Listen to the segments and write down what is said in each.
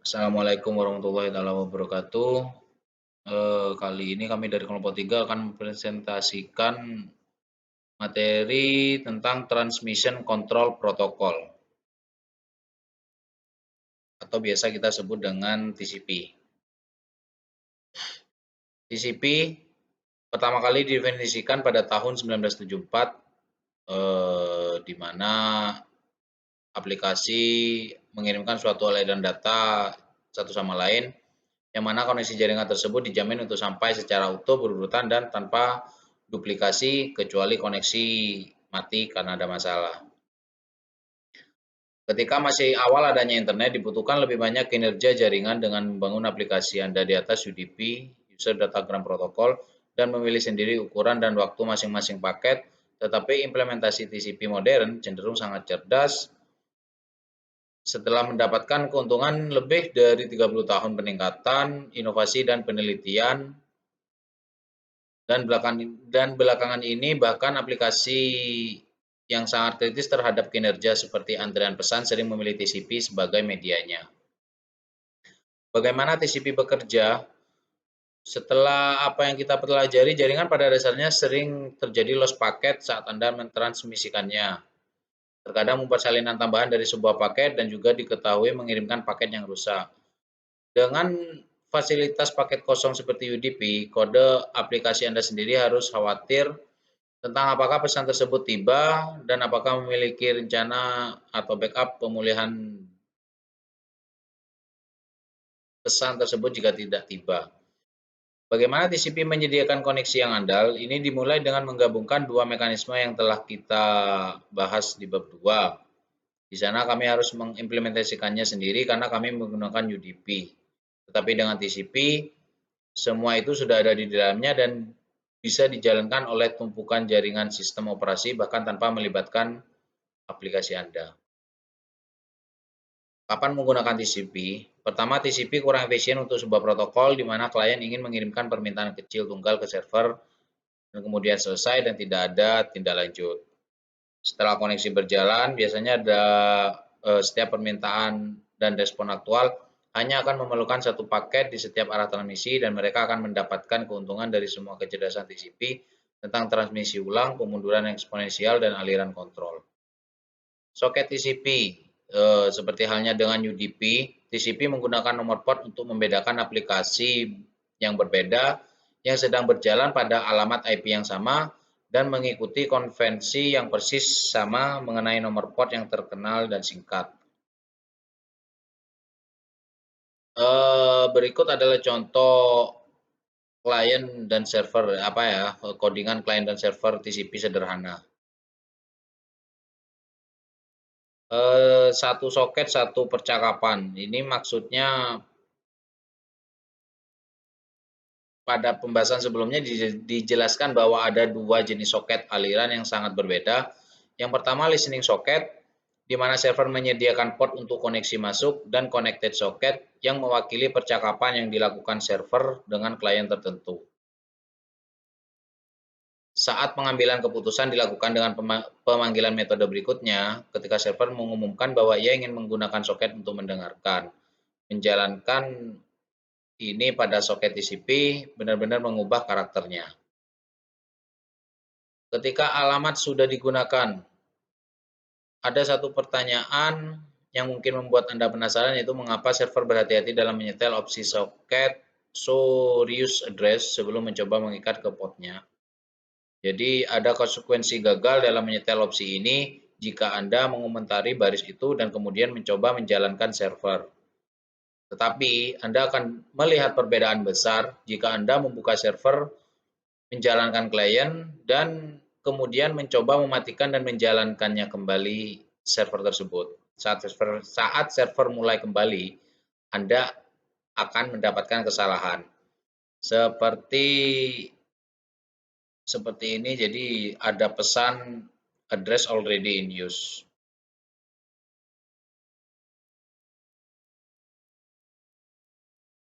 Assalamualaikum warahmatullahi wabarakatuh. Kali ini kami dari kelompok 3 akan mempresentasikan materi tentang Transmission Control Protocol atau biasa kita sebut dengan TCP. TCP pertama kali didefinisikan pada tahun 1974, di mana aplikasi mengirimkan suatu aliran data satu sama lain, yang mana koneksi jaringan tersebut dijamin untuk sampai secara utuh, berurutan, dan tanpa duplikasi kecuali koneksi mati karena ada masalah. Ketika masih awal adanya internet, dibutuhkan lebih banyak kinerja jaringan dengan membangun aplikasi Anda di atas UDP, User Datagram Protocol, dan memilih sendiri ukuran dan waktu masing-masing paket, tetapi implementasi TCP modern cenderung sangat cerdas. Setelah mendapatkan keuntungan lebih dari 30 tahun peningkatan, inovasi dan penelitian, dan belakangan ini bahkan aplikasi yang sangat kritis terhadap kinerja seperti antrian pesan sering memilih TCP sebagai medianya. Bagaimana TCP bekerja? Setelah apa yang kita pelajari, jaringan pada dasarnya sering terjadi loss paket saat Anda mentransmisikannya. Terkadang membuat salinan tambahan dari sebuah paket dan juga diketahui mengirimkan paket yang rusak. Dengan fasilitas paket kosong seperti UDP, kode aplikasi Anda sendiri harus khawatir tentang apakah pesan tersebut tiba dan apakah memiliki rencana atau backup pemulihan pesan tersebut jika tidak tiba. Bagaimana TCP menyediakan koneksi yang andal? Ini dimulai dengan menggabungkan dua mekanisme yang telah kita bahas di bab 2. Di sana kami harus mengimplementasikannya sendiri karena kami menggunakan UDP. Tetapi dengan TCP, semua itu sudah ada di dalamnya dan bisa dijalankan oleh tumpukan jaringan sistem operasi bahkan tanpa melibatkan aplikasi Anda. Kapan menggunakan TCP? Pertama, TCP kurang efisien untuk sebuah protokol di mana klien ingin mengirimkan permintaan kecil tunggal ke server dan kemudian selesai dan tidak ada tindak lanjut. Setelah koneksi berjalan, biasanya ada setiap permintaan dan respon aktual hanya akan memerlukan satu paket di setiap arah transmisi dan mereka akan mendapatkan keuntungan dari semua kecerdasan TCP tentang transmisi ulang, pemunduran eksponensial, dan aliran kontrol. Soket TCP, seperti halnya dengan UDP, TCP menggunakan nomor port untuk membedakan aplikasi yang berbeda yang sedang berjalan pada alamat IP yang sama dan mengikuti konvensi yang persis sama mengenai nomor port yang terkenal dan singkat. Berikut adalah contoh klien dan server, codingan klien dan server TCP sederhana. Satu soket, satu percakapan. Ini maksudnya pada pembahasan sebelumnya dijelaskan bahwa ada dua jenis soket aliran yang sangat berbeda. Yang pertama listening socket, di mana server menyediakan port untuk koneksi masuk, dan connected socket yang mewakili percakapan yang dilakukan server dengan klien tertentu. Saat pengambilan keputusan dilakukan dengan pemanggilan metode berikutnya, ketika server mengumumkan bahwa ia ingin menggunakan soket untuk mendengarkan, menjalankan ini pada soket TCP benar-benar mengubah karakternya. Ketika alamat sudah digunakan, ada satu pertanyaan yang mungkin membuat Anda penasaran, yaitu mengapa server berhati-hati dalam menyetel opsi soket show reuse address sebelum mencoba mengikat ke portnya. Jadi ada konsekuensi gagal dalam menyetel opsi ini jika Anda mengomentari baris itu dan kemudian mencoba menjalankan server. Tetapi Anda akan melihat perbedaan besar jika Anda membuka server, menjalankan klien, dan kemudian mencoba mematikan dan menjalankannya kembali server tersebut. Saat server mulai kembali, Anda akan mendapatkan kesalahan. Seperti seperti ini, jadi ada pesan address already in use.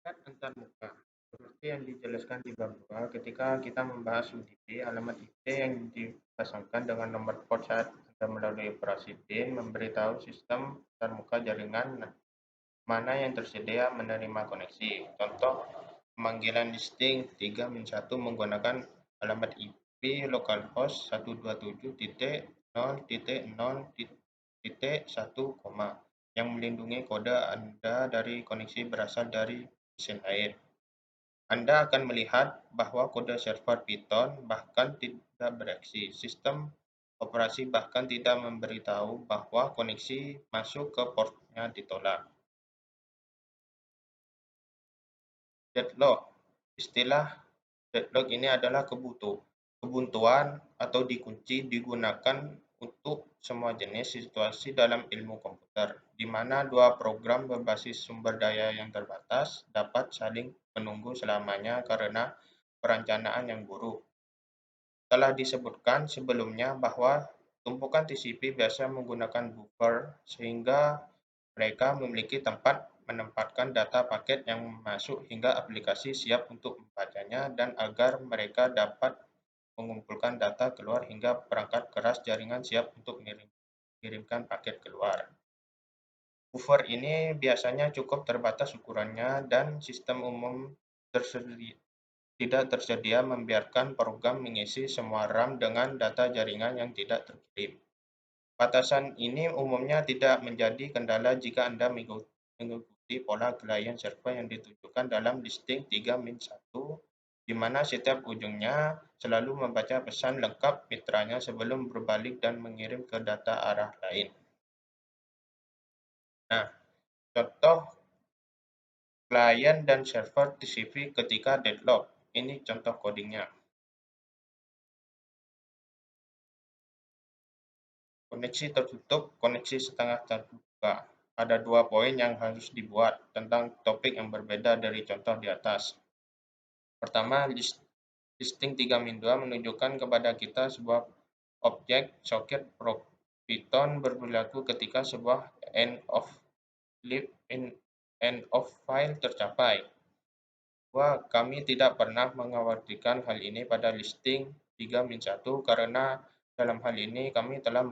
Antarmuka. Seperti yang dijelaskan di bab 2, ketika kita membahas UDP, alamat IP yang dipasangkan dengan nomor port saat Anda melalui operasi DIN memberitahu sistem antarmuka jaringan mana yang tersedia menerima koneksi. Contoh, pemanggilan listing 3-1 menggunakan alamat IP localhost 127.0.0.1, yang melindungi kode Anda dari koneksi berasal dari mesin lain. Anda akan melihat bahwa kode server Python bahkan tidak bereaksi. Sistem operasi bahkan tidak memberitahu bahwa koneksi masuk ke portnya ditolak. Deadlock. Istilah deadlock ini adalah kebuntuan atau dikunci digunakan untuk semua jenis situasi dalam ilmu komputer, di mana dua program berbasis sumber daya yang terbatas dapat saling menunggu selamanya karena perencanaan yang buruk. Telah disebutkan sebelumnya bahwa tumpukan TCP biasa menggunakan buffer sehingga mereka memiliki tempat menempatkan data paket yang masuk hingga aplikasi siap untuk membacanya dan agar mereka dapat mengumpulkan data keluar hingga perangkat keras jaringan siap untuk mengirimkan paket keluar. Buffer ini biasanya cukup terbatas ukurannya dan sistem umum tidak tersedia membiarkan program mengisi semua RAM dengan data jaringan yang tidak terkirim. Batasan ini umumnya tidak menjadi kendala jika Anda mengikuti pola klien server yang ditunjukkan dalam listing 3-1, di mana setiap ujungnya selalu membaca pesan lengkap mitranya sebelum berbalik dan mengirim ke data arah lain. Nah, contoh klien dan server TCP ketika deadlock. Ini contoh codingnya. Koneksi tertutup, koneksi setengah terbuka. Ada 2 poin yang harus dibuat tentang topik yang berbeda dari contoh di atas. Pertama, listing 3-2 menunjukkan kepada kita sebuah objek soket Python berperilaku ketika sebuah end of file tercapai. Kami tidak pernah mengkhawatirkan hal ini pada listing 3-1 karena dalam hal ini kami telah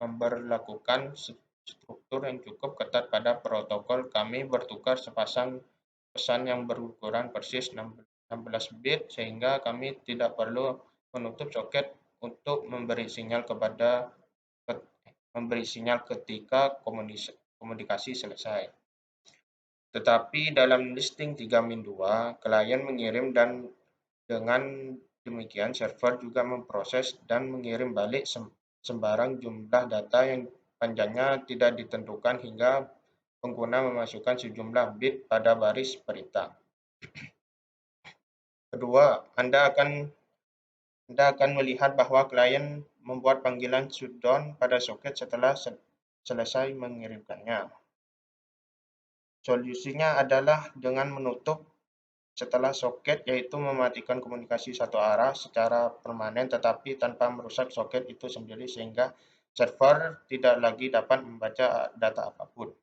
memberlakukan struktur yang cukup ketat pada protokol. Kami bertukar sepasang pesan yang berukuran persis 16 bit sehingga kami tidak perlu menutup soket untuk memberi sinyal ketika komunikasi selesai. Tetapi dalam listing 3-2, klien mengirim dan dengan demikian server juga memproses dan mengirim balik sembarang jumlah data yang panjangnya tidak ditentukan hingga pengguna memasukkan sejumlah bit pada baris perintah. Kedua, Anda akan melihat bahwa klien membuat panggilan shutdown pada soket setelah selesai mengirimkannya. Solusinya adalah dengan menutup setelah soket, yaitu mematikan komunikasi satu arah secara permanen tetapi tanpa merusak soket itu sendiri sehingga server tidak lagi dapat membaca data apapun.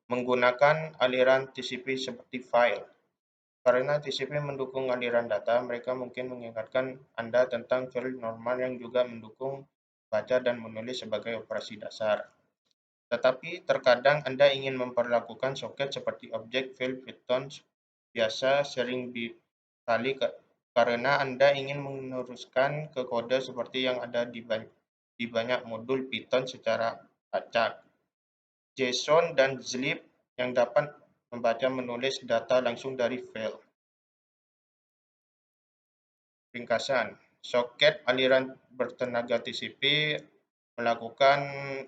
Menggunakan aliran TCP seperti file. Karena TCP mendukung aliran data, mereka mungkin mengingatkan Anda tentang file normal yang juga mendukung baca dan menulis sebagai operasi dasar. Tetapi terkadang Anda ingin memperlakukan soket seperti objek file Python biasa sering dikali karena Anda ingin meneruskan ke kode seperti yang ada di banyak modul Python secara acak. JSON dan zlib yang dapat membaca menulis data langsung dari file. Ringkasan, soket aliran bertenaga TCP melakukan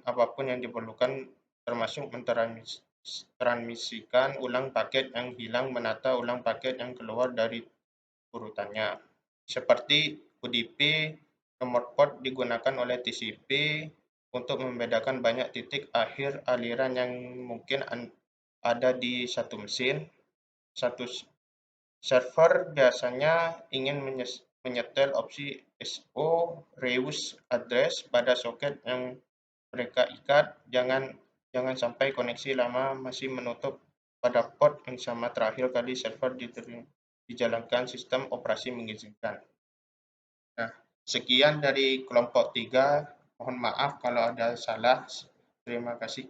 apapun yang diperlukan termasuk mentransmisikan ulang paket yang hilang, menata ulang paket yang keluar dari urutannya. Seperti UDP, nomor port digunakan oleh TCP untuk membedakan banyak titik akhir aliran yang mungkin ada di satu mesin. Satu server biasanya ingin menyetel opsi SO reuse address pada soket yang mereka ikat. Jangan sampai koneksi lama masih menutup pada port yang sama terakhir kali server dijalankan sistem operasi mengizinkan. Nah, sekian dari kelompok 3. Mohon maaf kalau ada salah. Terima kasih.